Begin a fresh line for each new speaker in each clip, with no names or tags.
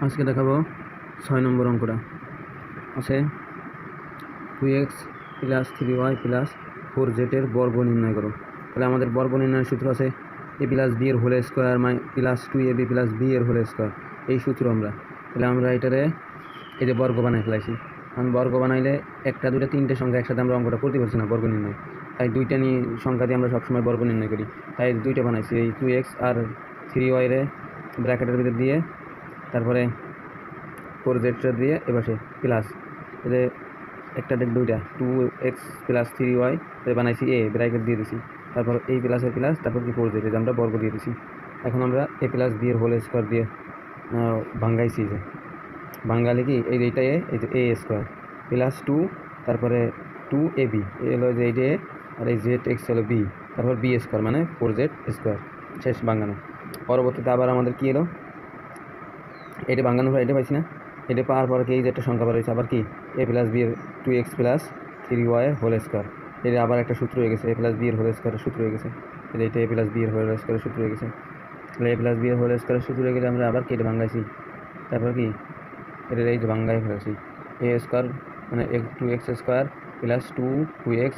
আজকে দেখাবো 6 নম্বর অঙ্কটা আছে 2x plus 3y plus 4z এর বর্গ নির্ণয় করো। তাহলে আমাদের বর্গ নির্ণয়ের সূত্র আছে a প্লাস b এর whole square plus 2ab plus b এর হোল স্কোয়ার, এই সূত্র তাহলে আমরা এটারে এই যে বর্গ বানাই ফেলাইছি। কারণ বর্গ বানাইলে একটা দুইটা তিনটে সংখ্যা একসাথে আমরা অঙ্কটা করতে পারছি না বর্গ নির্ণয়, তাই দুইটা সংখ্যা দিয়ে আমরা সবসময় বর্গ নির্ণয় করি, তাই দুইটা বানাইছি। এই 2x আর 3y রে ব্র্যাকেটের ভিতর দিয়ে তারপরে 4z দিয়ে এপাশে প্লাস, এতে একটা দেখ দুইটা 2x প্লাস 3y বানাইছি এ ব্র্যাকেট দিয়ে দিছি, তারপর এই প্লাসের প্লাস তারপর কি 4z আমরা বর্গ দিয়ে দিছি। এখন আমরা a প্লাস b এর হোল স্কোয়ার দিয়ে ভাঙ্গাইছি, যে বাঙালি কি এইটা এই যে a স্কোয়ার প্লাস 2 তারপরে 2ab হলো যে এইটা a আর এই zx হলো b, তারপর b স্কোয়ার মানে 4z স্কোয়ার, শেষ বাঙানো। পরবর্তীতে আবার আমাদের কি এলো, এটা বাঙানোর পর এটা পাইছি না, এটা পাওয়ার পর কি এই যে একটা সংখ্যা বার হয়েছে আবার কি a প্লাস b এর 2x প্লাস 3y এর হোল স্কোয়ার, এটা আবার একটা সূত্র হয়ে গেছে a প্লাস b এর হোল স্কোয়ারের সূত্র হয়ে গেছে, এটা a প্লাস b এর হোল স্কোয়ারের সূত্র হয়ে গেছে। তাহলে a প্লাস b এর হোল স্কোয়ারের সূত্র হয়ে গেলে আমরা আবার কি এটা ভাঙাইছি, তারপর কি এটা এই যে ভাঙ্গাই ফেলেছি a স্কোয়ার মানে 2x square plus 2x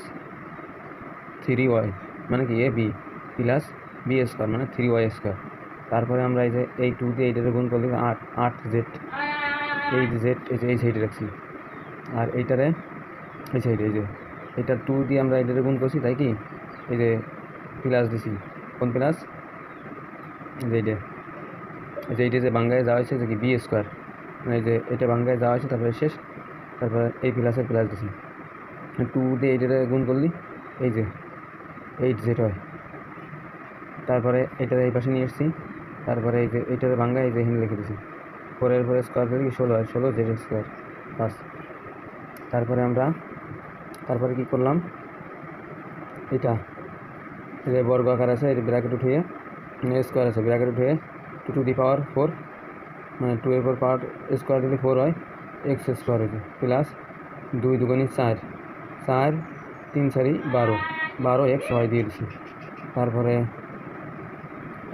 3y মানে কি a b plus b square মানে 3y স্কোয়ার। তারপরে আমরা এই যে এই 2 দিয়ে এইটাতে গুণ করলে 8z, এই যে z এই সাইডে রাখছি আর এইটারে এই সাইডে, এই যে এটা 2 দিয়ে আমরা এইটাতে গুণ করছি, তাই কি এই যে প্লাস দিছি, কোন প্লাস এইটা যে বাঙ্গায় যাওয়া হয়েছে যে কি b স্কোয়ার, এই যে এটা বাঙ্গায় যাওয়া হয়েছে তারপরে শেষ, তারপরে এই প্লাসের প্লাস দিছি 2 দিয়ে এইটারে গুণ করলি এই যে 8z হয়, তারপরে এটারে এই পাশে নিয়ে এসেছি, তারপরে এই যে এইটারে বাঙ্গায় এই যে এখানে লিখে দিছি 4 পরে স্কোয়ার করে কি 16 হয়, 16 z স্কোয়ার বাস। তারপরে কি করলাম, এটা যে বর্গ আকার আছে এই ব্র্যাকেট উঠিয়ে স্কোয়ার আছে ব্র্যাকেট উঠিয়ে 2 টু দি পাওয়ার 4 মানে 2 এর পর পাওয়ার স্কোয়ার দিলে 4 হয়, এক্স স্কোয়ার হয়েছে প্লাস 2 দুগুণী 4, 4 3 4 12, 12 এক্স ওয়াই দিয়ে দিচ্ছি। তারপরে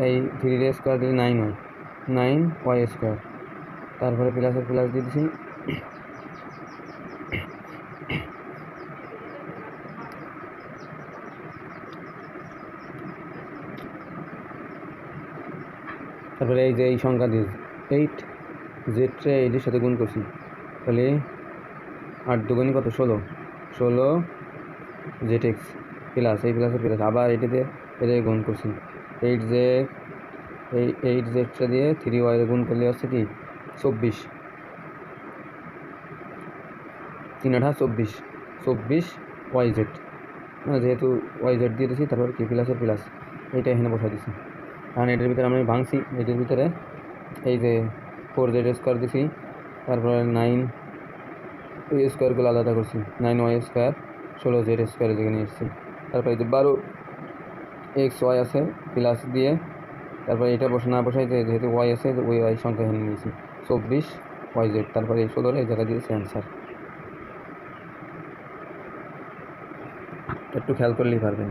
এই 3 এর স্কোয়ার দিলে 9 হয়, 9 ওয়াই স্কোয়ার, তারপরে প্লাসের প্লাস দিয়ে দিচ্ছি। তারপরে এই যে এই সংখ্যা দিয়ে 8z এইটির সাথে গুণ করছি, তাহলে 8 দুগুণী কত 16, 16 zx প্লাস এই প্লাসের প্লাস আবার এটাতে গুণ করছি 8z, এই 8z দিয়ে 3y গুণ করলে হচ্ছে কি 24, 3 8 24, 24 yz, যেহেতু yz দিয়ে দিয়েছি তারপর কি প্লাসের প্লাস এইটা এখানে বসাই দিছি। কারণ এটার ভিতরে আমি ভাঙছি, এটার ভিতরে এই যে 4z স্কোয়ার দিছি, তারপরে 9 স্কোয়ারগুলো আলাদা করছি, 9y স্কোয়ার 16z স্কোয়ার যেখানে এসেছি, তারপরে এই যে 12 এক্স ওয়াই আছে প্লাস দিয়ে তারপরে এটা না বসাই যেহেতু ওয়াই আছে ওই ওয়াই সংখ্যা এখানে নিয়েছি 24 yz, তারপরে এই 16 এই জায়গায় দিয়েছি অ্যান্সার। একটু খেয়াল করলেই পারবেন।